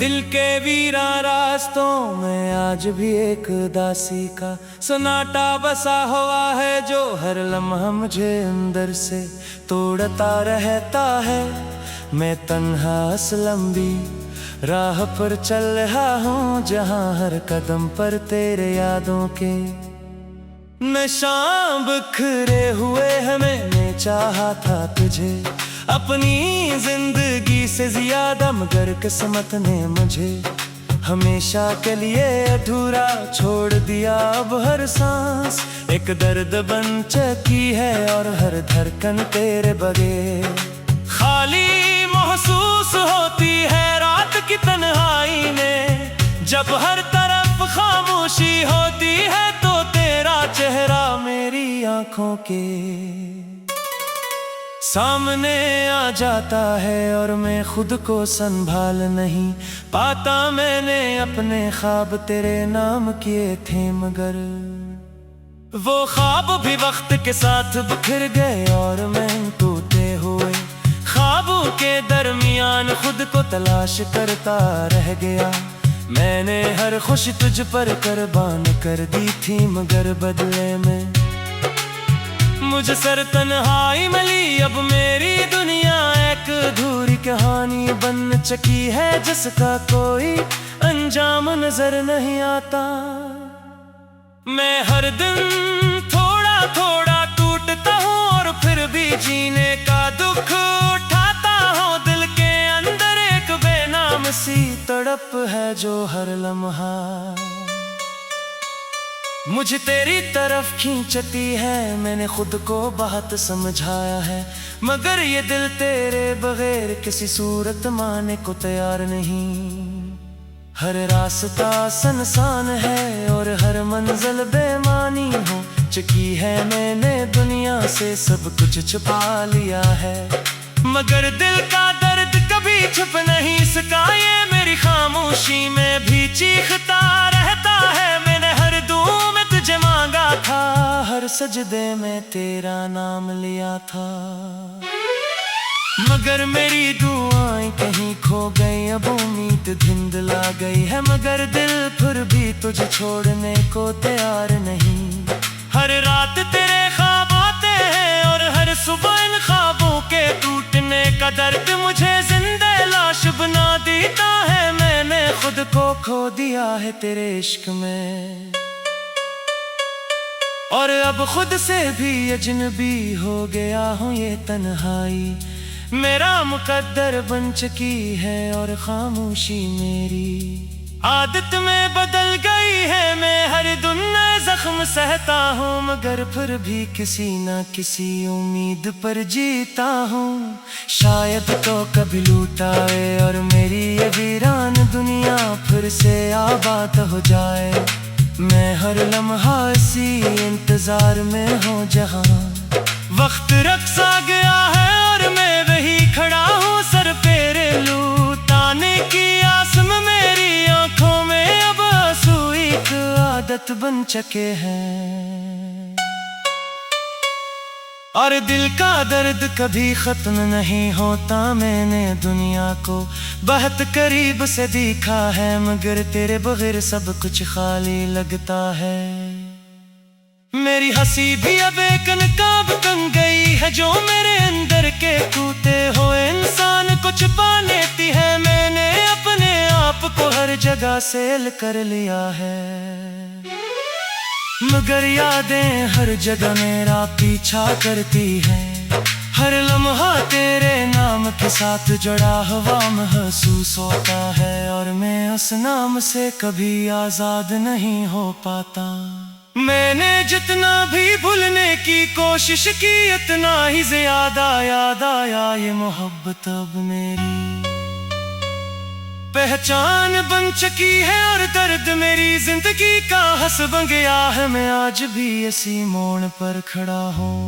दिल के वीरा रास्तों में आज भी एक उदासी का सन्नाटा बसा हुआ है, जो हर लम्हा मुझे अंदर से तोड़ता रहता है। मैं तन्हा लंबी राह पर चल रहा हूँ, जहाँ हर कदम पर तेरे यादों के नशा बिखरे हुए हैं। मैंने चाहा था तुझे अपनी जिंदगी से ज्यादा, मगर किस्मत ने मुझे हमेशा के लिए अधूरा छोड़ दिया। अब हर सांस एक दर्द बन चुकी है, और हर धड़कन तेरे बगैर खाली महसूस होती है। रात की तन्हाई में जब हर तरफ खामोशी होती है, तो तेरा चेहरा मेरी आंखों के सामने आ जाता है, और मैं खुद को संभाल नहीं पाता। मैंने अपने ख्वाब तेरे नाम किए थे, मगर वो ख्वाब भी वक्त के साथ बिखर गए, और मैं टूटे हुए ख्वाबों के दरमियान खुद को तलाश करता रह गया। मैंने हर खुशी तुझ पर कुर्बान कर दी थी, मगर बदले में मुझे सर तन्हाई मिली। अब मेरी दुनिया एक अधूरी कहानी बन चुकी है, जिसका कोई अंजाम नजर नहीं आता। मैं हर दिन थोड़ा थोड़ा टूटता हूँ, और फिर भी जीने का दुख उठाता हूँ। दिल के अंदर एक बेनाम सी तड़प है, जो हर लम्हा मुझे तेरी तरफ खींचती है। मैंने खुद को बहुत समझाया है, मगर ये दिल तेरे बगैर किसी सूरत माने को तैयार नहीं। हर रास्ता सुनसान है, और हर मंजिल बेमानी हो चुकी है। मैंने दुनिया से सब कुछ छुपा लिया है, मगर दिल का दर्द कभी छुप नहीं सका। ये मेरी खामोशी में भी चीखता रहता है। मैंने हर दुआ में तुझे मांगा था, हर सजदे में तेरा नाम लिया था, मगर मेरी दुआएं कहीं खो गई। अब उम्मीद धुंधला गई है, मगर दिल फिर भी तुझे छोड़ने को तैयार नहीं। हर रात तेरे ख्वाब आते हैं, और हर सुबह इन ख्वाबों के टूटने का दर्द मुझे जिंदा लाश बना देता है। मैंने खुद को खो दिया है तेरे इश्क में, और अब खुद से भी अजनबी हो गया हूँ। ये तन्हाई मेरा मुकद्दर बन चुकी है, और खामोशी मेरी आदत में बदल गई है। मैं हर दिन नए जख्म सहता हूँ, मगर फिर भी किसी न किसी उम्मीद पर जीता हूँ। शायद तो कभी लूटाए, और मेरी ये वीरान दुनिया फिर से आबाद हो जाए। मैं हर लम्हा इसी इंतजार में हूँ, जहाँ वक्त रक्सा गया है, और मैं वही खड़ा हूँ सर फेरे लूटाने की आस में। मेरी आंखों में अब आंसू एक आदत बन चुके हैं, और दिल का दर्द कभी खत्म नहीं होता। मैंने दुनिया को बहुत करीब से देखा है, मगर तेरे बगैर सब कुछ खाली लगता है। मेरी हंसी भी अब एक नकाब बन गई है, जो मेरे अंदर के टूटे हुए इंसान को छुपा लेती है। मैंने अपने आप को हर जगह सेल कर लिया है, मगर यादें हर जगह मेरा पीछा करती है। हर लम्हा तेरे नाम के साथ जुड़ा हुआ महसूस होता है, और मैं उस नाम से कभी आजाद नहीं हो पाता। मैंने जितना भी भूलने की कोशिश की, इतना ही ज्यादा याद आया ये मोहब्बत अब मेरी पहचान बन चुकी है, और दर्द मेरी जिंदगी का हंस बन गया है। मैं आज भी इसी मोड़ पर खड़ा हूँ,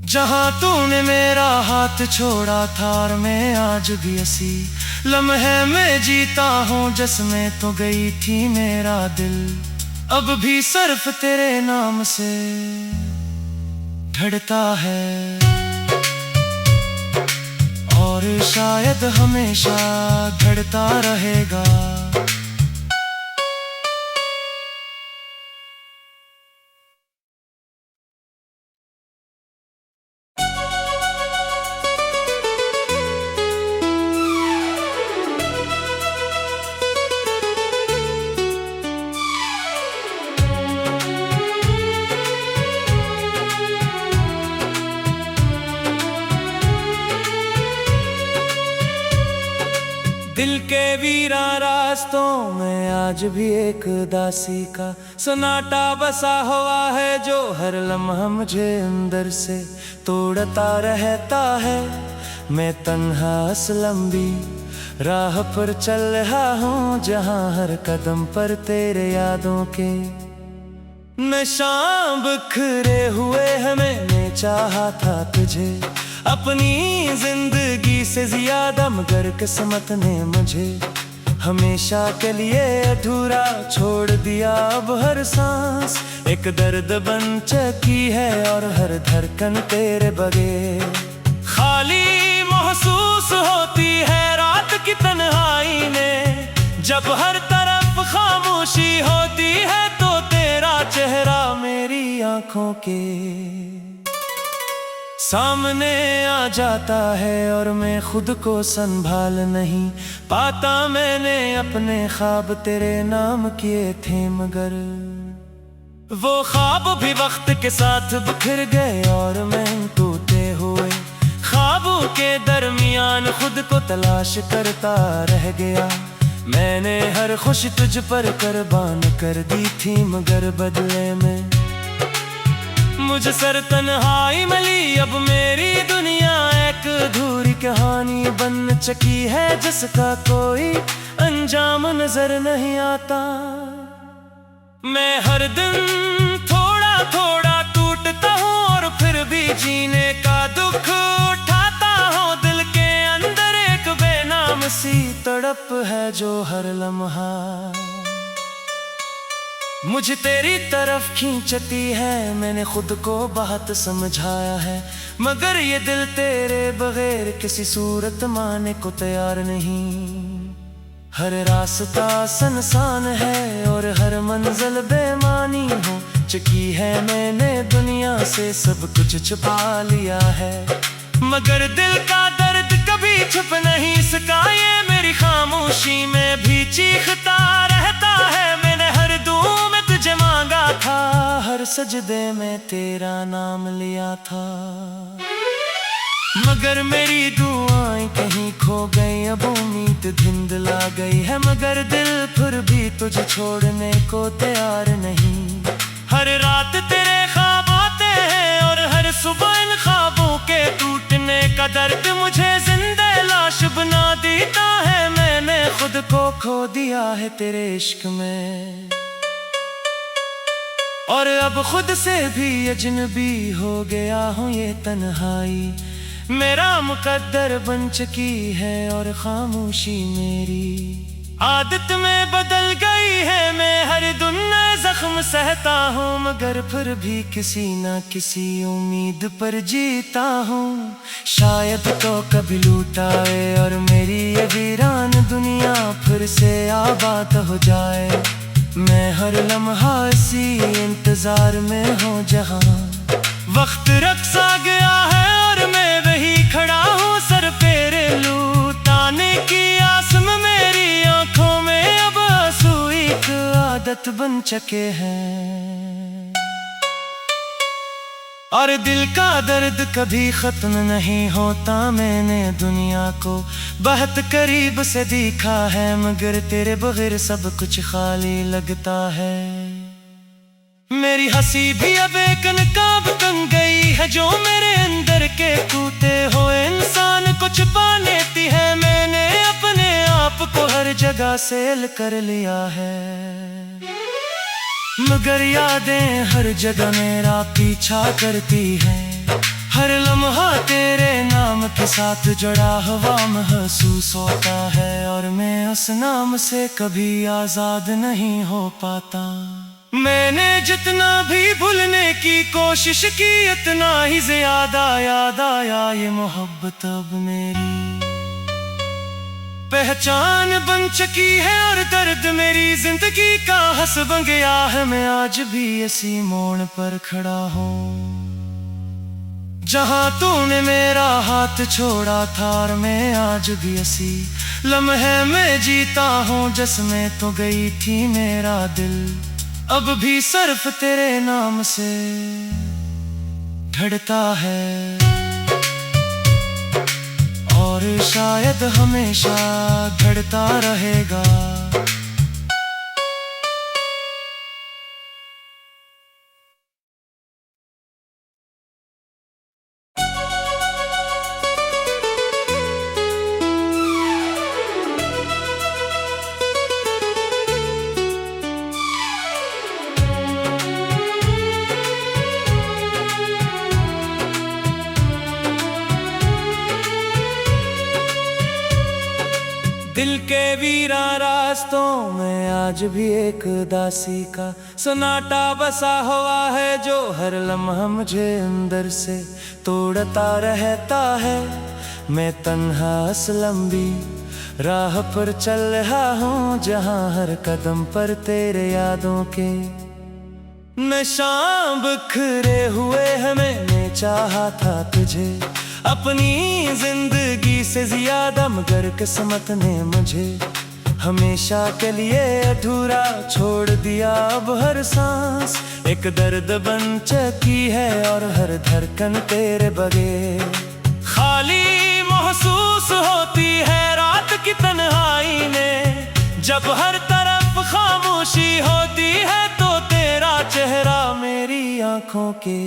जहाँ तूने मेरा हाथ छोड़ा था, और मैं आज भी इसी लम्हे में जीता हूँ, जिसमें तो गई थी मेरा दिल। अब भी सिर्फ तेरे नाम से धड़ता है, और और शायद हमेशा घड़ता रहेगा। दिल के वीरा रास्तों में आज भी एक उदासी का सन्नाटा बसा हुआ है, जो हर लम्हा मुझे अंदर से तोड़ता रहता है। मैं तन्हा लंबी राह पर चल रहा हूँ, जहाँ हर कदम पर तेरे यादों के नशां बिखरे हुए हैं। मैंने चाहा था तुझे अपनी जिंदगी से ज्यादा, मगर किस्मत ने मुझे हमेशा के लिए अधूरा छोड़ दिया। अब हर सांस एक दर्द बन चुकी है, और हर धड़कन तेरे बगैर खाली महसूस होती है। रात की तन्हाई में जब हर तरफ खामोशी होती है, तो तेरा चेहरा मेरी आंखों के सामने आ जाता है, और मैं खुद को संभाल नहीं पाता। मैंने अपने ख्वाब तेरे नाम किए थे, मगर वो ख्वाब भी वक्त के साथ बिखर गए, और मैं टूटे हुए ख्वाबों के दरमियान खुद को तलाश करता रह गया। मैंने हर खुशी तुझ पर कुर्बान कर दी थी, मगर बदले में मुझे सर तन्हाई मिली। अब मेरी दुनिया एक अधूरी कहानी बन चुकी है, जिसका कोई अंजाम नजर नहीं आता। मैं हर दिन थोड़ा थोड़ा टूटता हूँ, और फिर भी जीने का दुख उठाता हूँ। दिल के अंदर एक बेनाम सी तड़प है, जो हर लम्हा मुझे तेरी तरफ खींचती है। मैंने खुद को बहुत समझाया है, मगर ये दिल तेरे बगैर किसी सूरत माने को तैयार नहीं। हर रास्ता सुनसान है, और हर मंजिल बेमानी हो चुकी है। मैंने दुनिया से सब कुछ छुपा लिया है, मगर दिल का दर्द कभी छुप नहीं सका। ये मेरी खामोशी में भी चीखता रहता है। मैंने हर दुआ में तुझे मांगा था, हर सजदे में तेरा नाम लिया था, मगर मेरी दुआएं कहीं खो गई। अब उम्मीद धुंधला गई है, मगर दिल फिर भी तुझे छोड़ने को तैयार नहीं। हर रात तेरे ख्वाब आते हैं, और हर सुबह इन ख्वाबों के टूटने का दर्द मुझे जिंदा लाश बना देता है। मैंने खुद को खो दिया है तेरे इश्क में, और अब खुद से भी अजनबी हो गया हूँ। ये तन्हाई मेरा मुकद्दर बन चुकी है, और खामोशी मेरी आदत में बदल गई है। मैं हर दिन नए जख्म सहता हूँ, मगर फिर भी किसी ना किसी उम्मीद पर जीता हूँ। शायद तो कभी लूटाए, और मेरी ये वीरान दुनिया फिर से आबाद हो जाए। मैं हर लम्हा इसी इंतजार में हूँ, जहाँ वक्त रक्सा गया है, और मैं वही खड़ा हूँ सर फेरे लूटाने की आस में। मेरी आंखों में अब आंसू एक आदत बन चुके हैं, और दिल का दर्द कभी खत्म नहीं होता। मैंने दुनिया को बहुत करीब से देखा है, मगर तेरे बगैर सब कुछ खाली लगता है। मेरी हंसी भी अब एक नकाब बन गई है, जो मेरे अंदर के टूटे हुए इंसान को छुपा लेती है। मैंने अपने आप को हर जगह सेल कर लिया है, मगर यादें हर जगह मेरा पीछा करती है। हर लम्हा तेरे नाम के साथ जुड़ा हुआ महसूस होता है, और मैं उस नाम से कभी आजाद नहीं हो पाता। मैंने जितना भी भूलने की कोशिश की, इतना ही ज्यादा याद आया ये मोहब्बत अब मेरी। पहचान बन चुकी है और दर्द मेरी जिंदगी का हंस बन गया है। मैं आज भी इसी मोड़ पर खड़ा हूँ जहाँ तूने मेरा हाथ छोड़ा था, और मैं आज भी इसी लम्हे में जीता हूँ जिसमें तो गई थी मेरा दिल। अब भी सिर्फ तेरे नाम से धड़कता है, और शायद हमेशा धड़कता रहेगा। दिल के वीरा रास्तों में आज भी एक उदासी का सन्नाटा बसा हुआ है, जो हर लम्हा मुझे अंदर से तोड़ता रहता है। मैं तन्हा इस लंबी राह पर चल रहा हूँ जहाँ हर कदम पर तेरे यादों के निशान बिखरे हुए हैं। मैंने चाहा था तुझे अपनी जिंदगी से ज्यादा, मगर किस्मत ने मुझे हमेशा के लिए अधूरा छोड़ दिया। अब हर सांस एक दर्द बन चुकी है, और हर धड़कन तेरे बगैर खाली महसूस होती है। रात की तन्हाई में जब हर तरफ खामोशी होती है, तो तेरा चेहरा मेरी आंखों के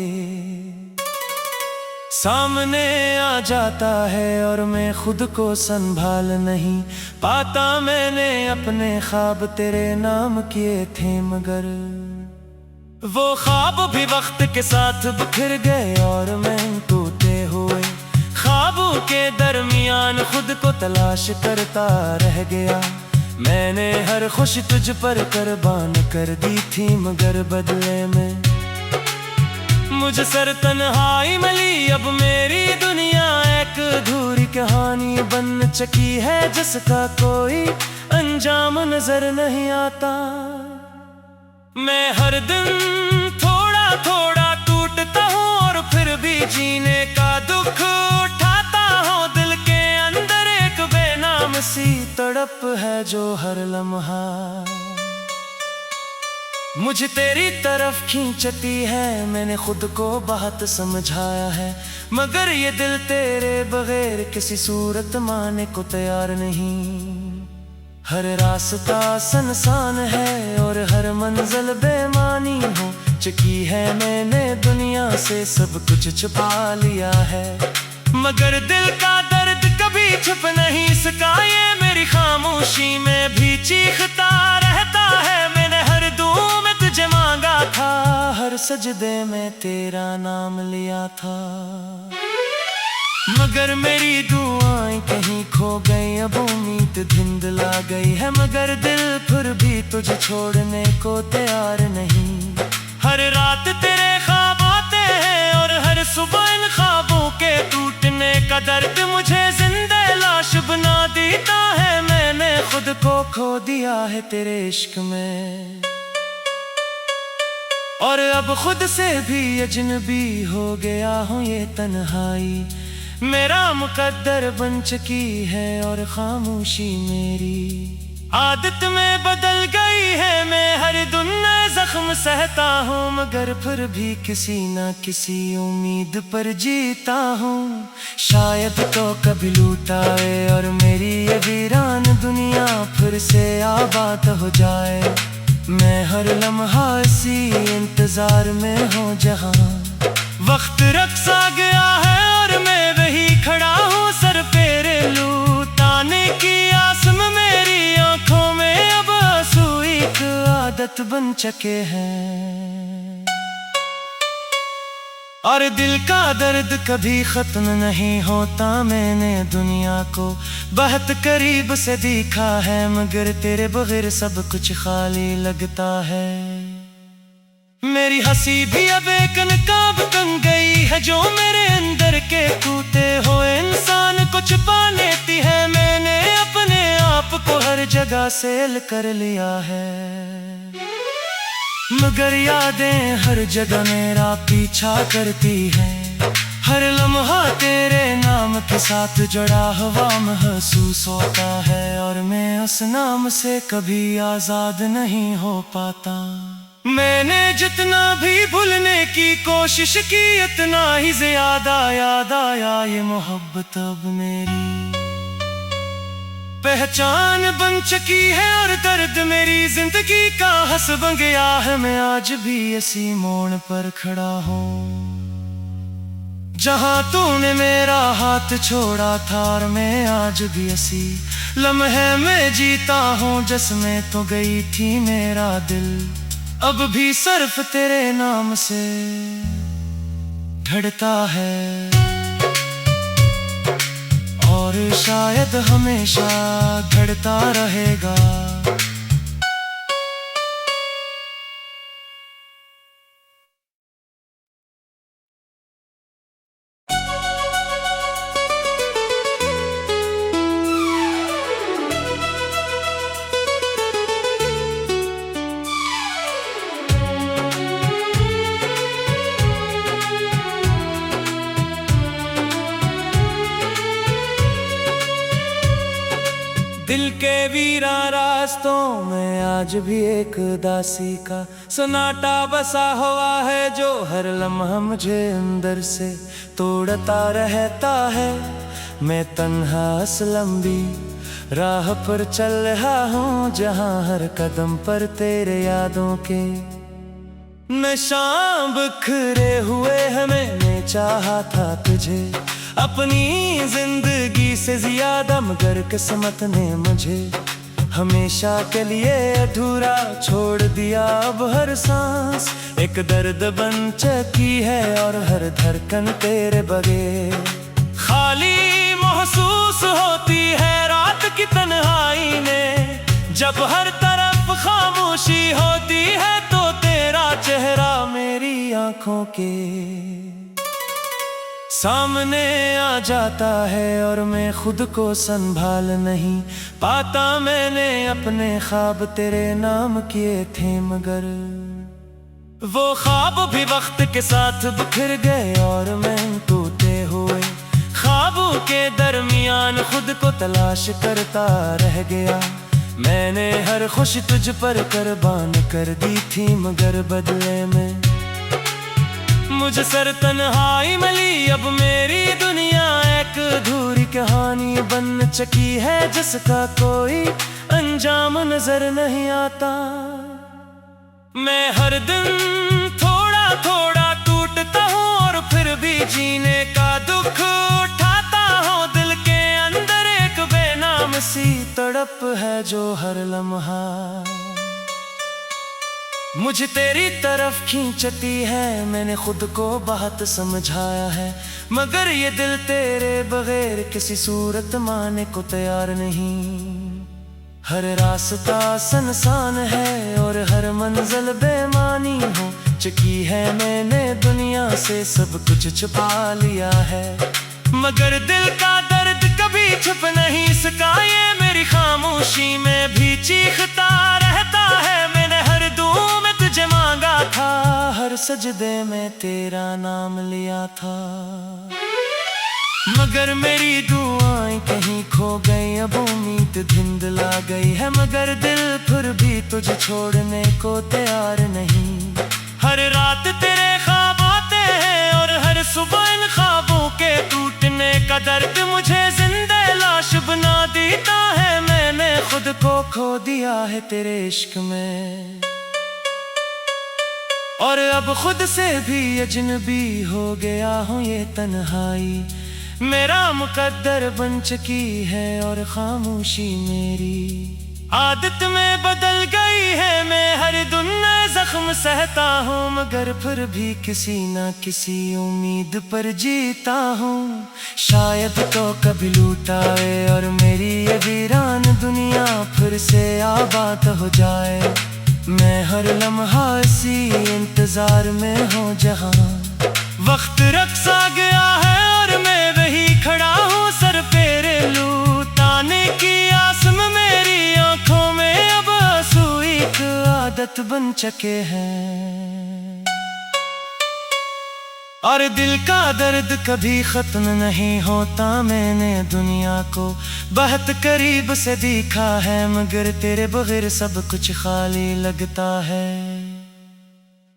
सामने आ जाता है, और मैं खुद को संभाल नहीं पाता। मैंने अपने ख्वाब तेरे नाम किए थे, मगर वो ख्वाब भी वक्त के साथ बिखर गए, और मैं टूटे हुए ख्वाबों के दरमियान खुद को तलाश करता रह गया। मैंने हर खुशी तुझ पर कुर्बान कर दी थी, मगर बदले में मुझे सर तन्हाई मिली। अब मेरी दुनिया एक अधूरी कहानी बन चुकी है, जिसका कोई अंजाम नजर नहीं आता। मैं हर दिन थोड़ा थोड़ा टूटता हूँ, और फिर भी जीने का दुख उठाता हूँ। दिल के अंदर एक बेनाम सी तड़प है, जो हर लम्हा मुझे तेरी तरफ खींचती है। मैंने खुद को बहुत समझाया है, मगर ये दिल तेरे बगैर किसी सूरत माने को तैयार नहीं। हर रास्ता सुनसान है, और हर मंजिल बेमानी हो चुकी है। मैंने दुनिया से सब कुछ छुपा लिया है, मगर दिल का दर्द कभी छुप नहीं सका। ये मेरी खामोशी में भी चीखता रहता है। मैंने हर दुआ में तुझे मांगा था, हर सजदे में तेरा नाम लिया था, मगर मेरी दुआएं कहीं खो गई। अब उम्मीद धुंधला गई है, मगर दिल फिर भी तुझे छोड़ने को तैयार नहीं। हर रात तेरे ख्वाब आते हैं, और हर सुबह इन ख्वाबों के टूटने का दर्द मुझे जिंदा लाश बना देता है। मैंने खुद को खो दिया है तेरे इश्क में, और अब खुद से भी अजनबी हो गया हूँ। ये तन्हाई मेरा मुकद्दर बन चुकी है, और खामोशी मेरी आदत में बदल गई है। मैं हर दिन नए जख्म सहता हूँ, मगर फिर भी किसी ना किसी उम्मीद पर जीता हूँ। शायद तो कभी लूटाए, और मेरी ये वीरान दुनिया फिर से आबाद हो जाए। मैं हर लम्हा इसी इंतजार में हूँ, जहाँ वक्त रक्सा गया है, और मैं वही खड़ा हूँ सर फेरे लूटाने की आस में। मेरी आंखों में अब आंसू एक आदत बन चुके हैं, और दिल का दर्द कभी खत्म नहीं होता। मैंने दुनिया को बहुत करीब से देखा है, मगर तेरे बगैर सब कुछ खाली लगता है। मेरी हंसी भी अब एक नकाब बन गई है, जो मेरे अंदर के टूटे हुए इंसान को छुपा लेती है। मैंने अपने सेल कर लिया है। मगर यादें हर जगह मेरा पीछा करती हैं, हर लम्हा तेरे नाम के साथ जुड़ा हुआ महसूस होता है, और मैं उस नाम से कभी आजाद नहीं हो पाता। मैंने जितना भी भूलने की कोशिश की, इतना ही ज्यादा याद आया ये मोहब्बत अब मेरी पहचान बन चुकी है, और दर्द मेरी जिंदगी का हंस बन गया है। मैं आज भी इसी मोड़ पर खड़ा हूँ जहाँ तूने मेरा हाथ छोड़ा था, और मैं आज भी इसी लम्हे में जीता हूँ जिसमें तो गई थी मेरा दिल। अब भी सिर्फ तेरे नाम से धड़कता है, और शायद हमेशा धड़कता रहेगा। दिल के वीरा रास्तों में आज भी एक उदासी का सन्नाटा बसा हुआ है, जो हर लम्हा मुझे अंदर से तोड़ता रहता है। मैं तन्हा इस लंबी राह पर चल रहा हूँ, जहाँ हर कदम पर तेरे यादों के नशां बिखरे हुए हैं। मैंने चाहा था तुझे अपनी जिंदगी से ज्यादा, मगर किस्मत ने मुझे हमेशा के लिए अधूरा छोड़ दिया। अब हर सांस एक दर्द बन चुकी है, और हर धड़कन तेरे बगैर खाली महसूस होती है। रात की तन्हाई में जब हर तरफ खामोशी होती है, तो तेरा चेहरा मेरी आंखों के सामने आ जाता है, और मैं खुद को संभाल नहीं पाता। मैंने अपने ख्वाब तेरे नाम किए थे, मगर वो ख्वाब भी वक्त के साथ बिखर गए, और मैं टूटे हुए ख्वाबों के दरमियान खुद को तलाश करता रह गया। मैंने हर खुशी तुझ पर कुर्बान कर दी थी, मगर बदले में मुझे सर तन्हाई मिली। अब मेरी दुनिया एक अधूरी कहानी बन चुकी है, जिसका कोई अंजाम नजर नहीं आता। मैं हर दिन थोड़ा थोड़ा टूटता हूँ, और फिर भी जीने का दुख उठाता हूँ। दिल के अंदर एक बेनाम सी तड़प है, जो हर लम्हा मुझे तेरी तरफ खींचती है। मैंने खुद को बहुत समझाया है, मगर ये दिल तेरे बगैर किसी सूरत माने को तैयार नहीं। हर रास्ता सुनसान है, और हर मंजिल बेमानी हो चुकी है। मैंने दुनिया से सब कुछ छुपा लिया है, मगर दिल का दर्द कभी छुप नहीं सका। ये मेरी खामोशी में भी चीखता रहता है। मैंने हर दुआ में तुझे मांगा था, हर सजदे में तेरा नाम लिया था, मगर मेरी दुआएं कहीं खो गई। अब उम्मीद धुंधला गई है, मगर दिल फिर भी तुझे छोड़ने को तैयार नहीं। हर रात तेरे ख्वाब आते हैं, और हर सुबह इन ख्वाबों के टूटने का दर्द मुझे जिंदा लाश बना देता है। मैंने खुद को खो दिया है तेरे इश्क में, और अब खुद से भी अजनबी हो गया हूँ। ये तन्हाई मेरा मुकद्दर बन चुकी है, और खामोशी मेरी आदत में बदल गई है। मैं हर दिन जख्म सहता हूँ, मगर फिर भी किसी ना किसी उम्मीद पर जीता हूँ। शायद तो कभी लूटाए, और मेरी ये वीरान दुनिया फिर से आबाद हो जाए। मैं हर लम्हा इसी इंतजार में हूँ, जहाँ वक्त रक्सा गया है, और मैं वही खड़ा हूँ सर फेरे लूटाने की आस में। मेरी आंखों में आदत बन चुके हैं। और दिल का दर्द कभी खत्म नहीं होता। मैंने दुनिया को बहुत करीब से देखा है, मगर तेरे बगैर सब कुछ खाली लगता है।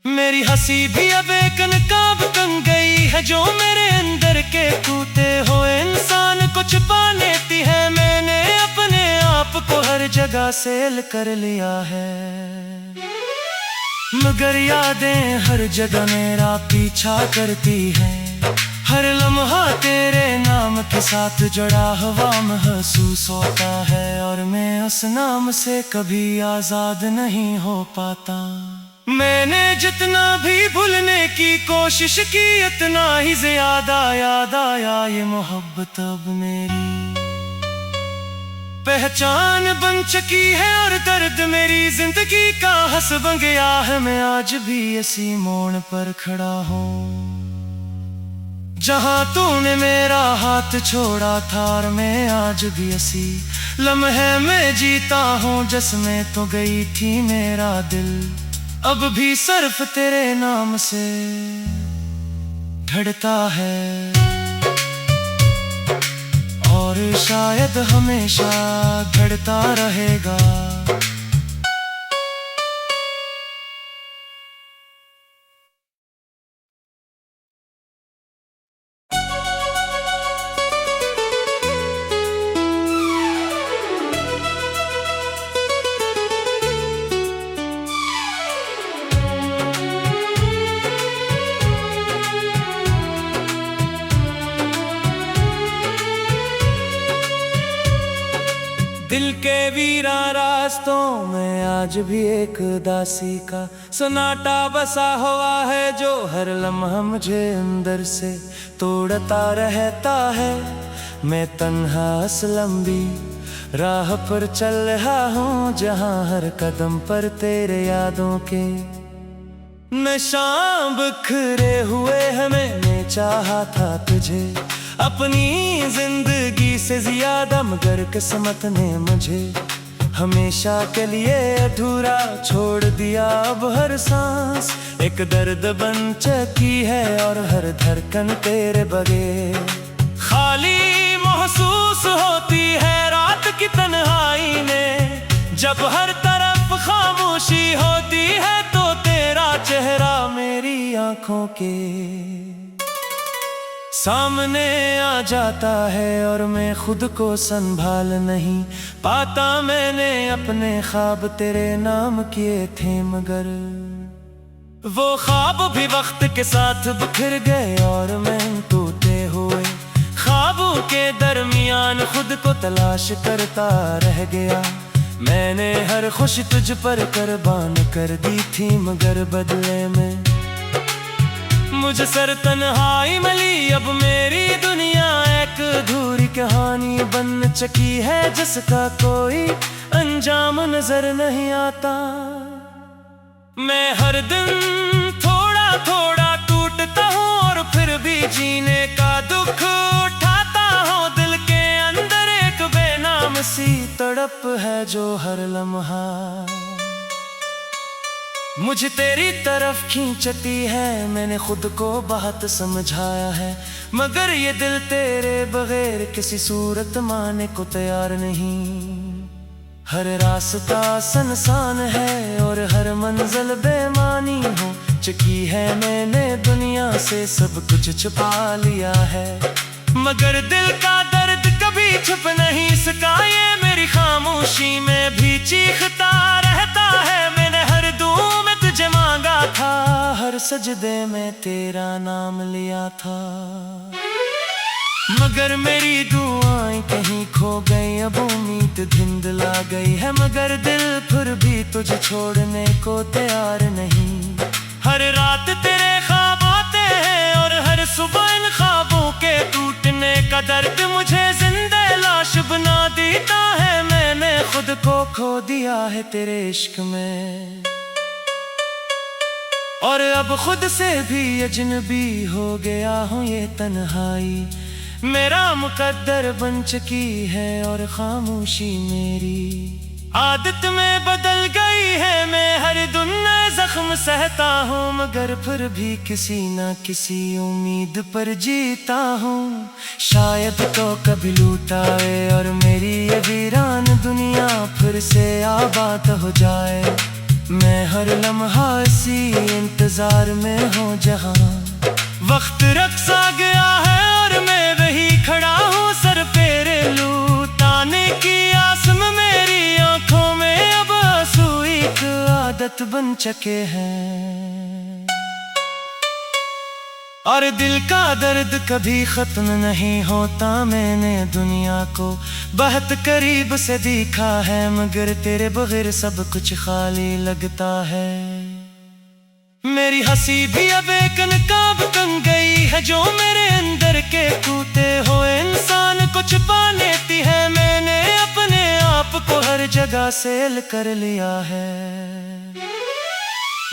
मेरी हंसी भी अब एक नकाब बन गई है, जो मेरे अंदर के टूटे हुए इंसान को छुपा लेती है। मैंने अपने आप को हर जगह सेल कर लिया है, मगर यादें हर जगह मेरा पीछा करती हैं। हर लम्हा तेरे नाम के साथ जुड़ा हुआ महसूस होता है, और मैं उस नाम से कभी आजाद नहीं हो पाता। मैंने जितना भी भूलने की कोशिश की, इतना ही ज्यादा याद आया ये मोहब्बत अब मेरी पहचान बन चुकी है। और दर्द मेरी जिंदगी का हंस बन गया है। मैं आज भी इसी मोड़ पर खड़ा हूँ, जहाँ तूने मेरा हाथ छोड़ा था, और मैं आज भी इसी लम्हे में जीता हूँ जिसमें तो गई थी मेरा दिल। अब भी सिर्फ तेरे नाम से धड़कता है, और शायद हमेशा धड़कता रहेगा। दिल के वीरा रास्तों में आज भी एक उदासी का सन्नाटा बसा हुआ है, जो हर लम्हा मुझे अंदर से तोड़ता रहता है। मैं तन्हा इस लंबी राह पर चल रहा हूँ, जहाँ हर कदम पर तेरे यादों के निशान बिखरे हुए हैं। मैंने चाहा था तुझे अपनी जिंदगी से ज्यादा, मगर किस्मत ने मुझे हमेशा के लिए अधूरा छोड़ दिया। अब हर सांस एक दर्द बन चुकी है, और हर धड़कन तेरे बगैर खाली महसूस होती है। रात की तन्हाई में जब हर तरफ खामोशी होती है, तो तेरा चेहरा मेरी आंखों के सामने आ जाता है, और मैं खुद को संभाल नहीं पाता। मैंने अपने ख्वाब तेरे नाम किए थे, मगर वो ख्वाब भी वक्त के साथ बिखर गए, और मैं टूटे हुए ख्वाबों के दरमियान खुद को तलाश करता रह गया। मैंने हर खुशी तुझ पर कुर्बान कर दी थी, मगर बदले में मुझे सर तन्हाई मिली। अब मेरी दुनिया एक अधूरी कहानी बन चुकी है, जिसका कोई अंजाम नजर नहीं आता। मैं हर दिन थोड़ा थोड़ा टूटता हूँ, और फिर भी जीने का दुख उठाता हूँ। दिल के अंदर एक बेनाम सी तड़प है, जो हर लम्हा मुझे तेरी तरफ खींचती है। मैंने खुद को बहुत समझाया है, मगर ये दिल तेरे बगैर किसी सूरत माने को तैयार नहीं। हर रास्ता सुनसान है, और हर मंजिल बेमानी हो चुकी है। मैंने दुनिया से सब कुछ छुपा लिया है, मगर दिल का दर्द कभी छुप नहीं सका। ये मेरी खामोशी में भी चीखता रहता है। मैंने हर दुआ में तुझे मांगा था, हर सजदे में तेरा नाम लिया था, मगर मेरी दुआएं कहीं खो गई। अब उम्मीद धुंधला गई है, मगर दिल फिर भी तुझे छोड़ने को तैयार नहीं। हर रात तेरे ख्वाब आते हैं, और हर सुबह इन ख्वाबों के टूटने का दर्द मुझे जिंदा लाश बना देता है। मैंने खुद को खो दिया है तेरे इश्क में, और अब खुद से भी अजनबी हो गया हूँ। ये तन्हाई मेरा मुकद्दर बन चुकी है, और खामोशी मेरी आदत में बदल गई है, मैं हर दिन नए जख्म सहता हूँ, मगर फिर भी किसी न किसी उम्मीद पर जीता हूँ। शायद तो कभी लूटाए और मेरी ये वीरान दुनिया फिर से आबाद हो जाए। मैं हर लम्हा इसी इंतजार में हूँ जहाँ वक्त रक्स आ गया है और मैं वही खड़ा हूँ सर पे लूटाने की आस में। मेरी आंखों में अब आंसू एक आदत बन चुके हैं और दिल का दर्द कभी खत्म नहीं होता। मैंने दुनिया को बहुत करीब से देखा है, मगर तेरे बगैर सब कुछ खाली लगता है। मेरी हंसी भी अब एक नकाब बन गई है, जो मेरे अंदर के टूटे हुए इंसान को छुपा लेती है। मैंने अपने आप को हर जगह सेल कर लिया है,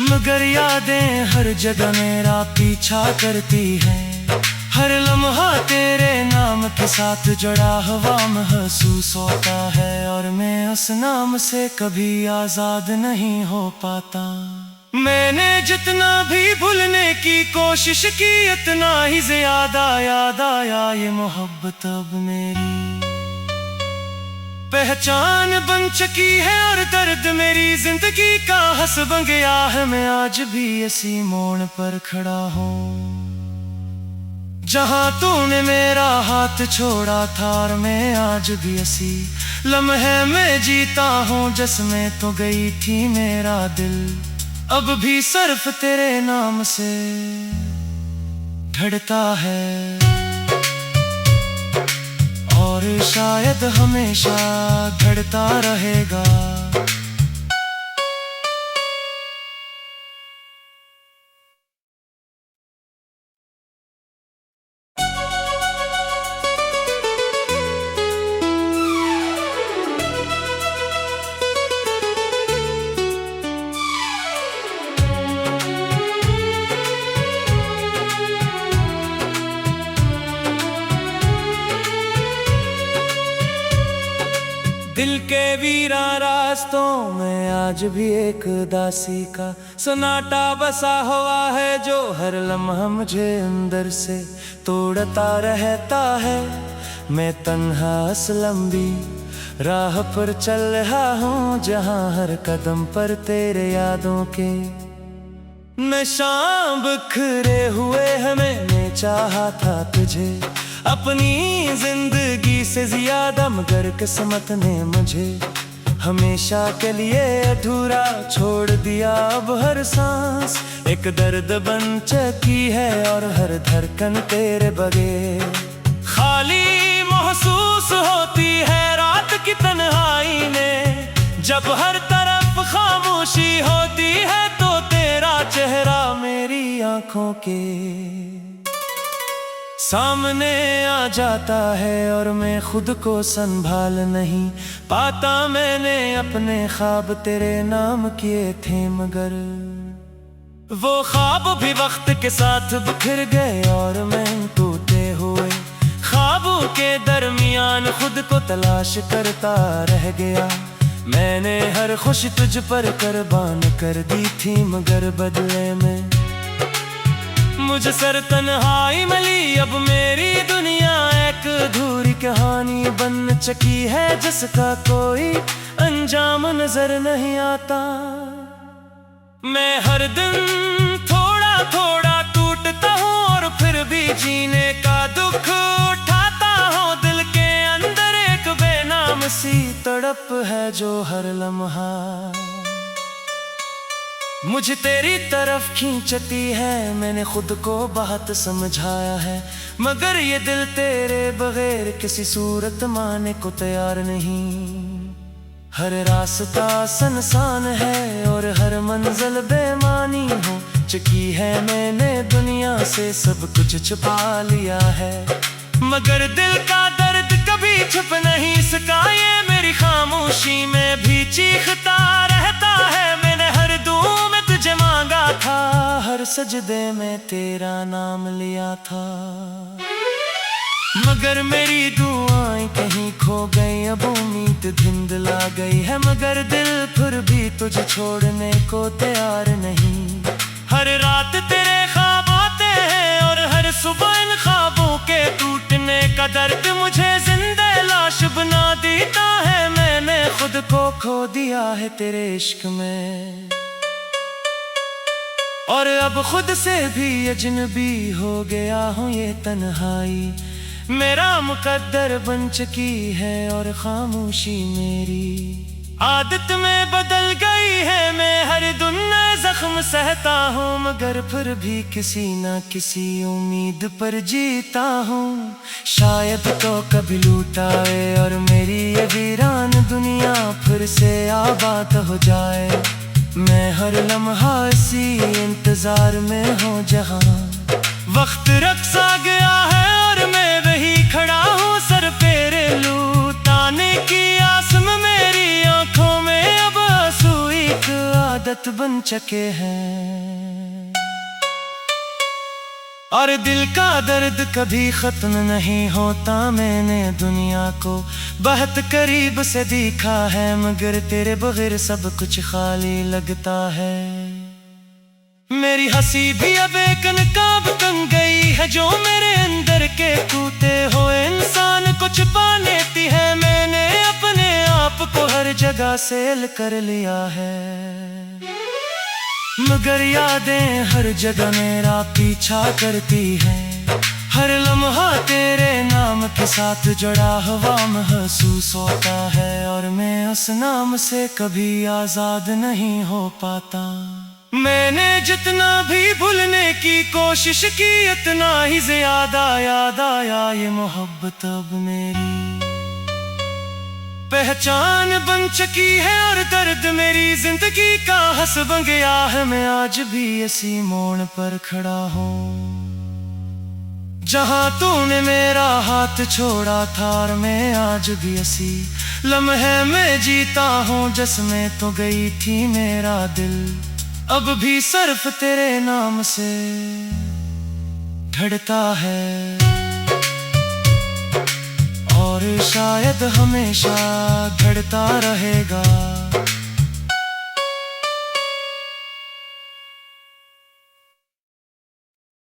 मगर यादें हर जगह मेरा पीछा करती हैं। हर लम्हा तेरे नाम के साथ जुड़ा हुआ महसूस होता है और मैं उस नाम से कभी आजाद नहीं हो पाता। मैंने जितना भी भूलने की कोशिश की, इतना ही ज्यादा याद आया ये मोहब्बत अब मेरी पहचान बन चुकी है और दर्द मेरी जिंदगी का हंस बन गया है। मैं आज भी इसी मोड़ पर खड़ा हूँ जहाँ तूने मेरा हाथ छोड़ा था, और मैं आज भी इसी लम्हे में जीता हूँ जिसमें तो गई थी मेरा दिल। अब भी सिर्फ तेरे नाम से धड़कता है और शायद हमेशा धड़कता रहेगा। दिल के वीरा रास्तों में आज भी एक दासी का सन्नाटा बसा हुआ है, जो हर लम्हा मुझे अंदर से तोड़ता रहता है। मैं तन्हा इस लंबी राह पर चल रहा हूँ, जहाँ हर कदम पर तेरे यादों के नशां बिखरे हुए हैं। मैंने चाहा था तुझे अपनी जिंदगी से ज्यादा, मगर किस्मत ने मुझे हमेशा के लिए अधूरा छोड़ दिया। अब हर सांस एक दर्द बन चुकी है और हर धड़कन तेरे बगैर खाली महसूस होती है। रात की तन्हाई में जब हर तरफ खामोशी होती है, तो तेरा चेहरा मेरी आंखों के सामने आ जाता है और मैं खुद को संभाल नहीं पाता। मैंने अपने ख्वाब तेरे नाम किए थे, मगर वो ख्वाब भी वक्त के साथ बिखर गए और मैं टूटे हुए ख्वाबों के दरमियान खुद को तलाश करता रह गया। मैंने हर खुशी तुझ पर कुर्बान कर दी थी, मगर बदले में मुझे सर तन्हाई मिली। अब मेरी दुनिया एक अधूरी कहानी बन चुकी है, जिसका कोई अंजाम नजर नहीं आता। मैं हर दिन थोड़ा थोड़ा टूटता हूँ और फिर भी जीने का दुख उठाता हूँ। दिल के अंदर एक बेनाम सी तड़प है, जो हर लम्हा मुझे तेरी तरफ खींचती है। मैंने खुद को बहुत समझाया है, मगर ये दिल तेरे बगैर किसी सूरत माने को तैयार नहीं। हर रास्ता सुनसान है और हर मंजिल बेमानी हो चुकी है। मैंने दुनिया से सब कुछ छुपा लिया है, मगर दिल का दर्द कभी छुप नहीं सका। ये मेरी खामोशी में भी चीखता रहता है। मैंने हर दुआ में तुझे मांगा था, हर सजदे में तेरा नाम लिया था, मगर मेरी दुआएं कहीं खो गई, अब उम्मीद धुंधला गई है, मगर दिल फिर भी तुझे छोड़ने को तैयार नहीं। हर रात तेरे ख्वाब आते हैं और हर सुबह इन ख्वाबों के टूटने का दर्द मुझे जिंदा लाश बना देता है। मैंने खुद को खो दिया है तेरे इश्क में, और अब खुद से भी अजनबी हो गया हूँ। ये तन्हाई मेरा मुकद्दर बन चुकी है और खामोशी मेरी आदत में बदल गई है। मैं हर दिन नए जख्म सहता हूँ, मगर फिर भी किसी न किसी उम्मीद पर जीता हूँ। शायद तो कभी लूटाए और मेरी ये वीरान दुनिया फिर से आबाद हो जाए। मैं हर लम्हा इसी इंतजार में हूँ जहाँ वक्त रक्स आ गया है और मैं वही खड़ा हूँ सर पे लूटाने की आस में। मेरी आंखों में अब आंसू एक आदत बन चुके हैं, और दिल का दर्द कभी खत्म नहीं होता। मैंने दुनिया को बहुत करीब से देखा है, मगर तेरे बगैर सब कुछ खाली लगता है। मेरी हंसी भी अब एक नकाब बन गई है, जो मेरे अंदर के टूटे हुए इंसान को छुपा लेती है। मैंने अपने आप को हर जगह सेल कर लिया है, मगर यादें हर जगह मेरा पीछा करती हैं। हर लम्हा तेरे नाम के साथ जुड़ा हुआ महसूस होता है, और मैं उस नाम से कभी आजाद नहीं हो पाता। मैंने जितना भी भूलने की कोशिश की, इतना ही ज्यादा याद आया ये मोहब्बत अब मेरी पहचान बन चुकी है, और दर्द मेरी जिंदगी का हंस बन गया है। मैं आज भी इसी मोड़ पर खड़ा हूँ जहाँ तूने मेरा हाथ छोड़ा था, और मैं आज भी इसी लम्हे में जीता हूँ जिसमें तो गई थी मेरा दिल। अब भी सिर्फ तेरे नाम से धड़कता है, और शायद हमेशा धड़ता रहेगा।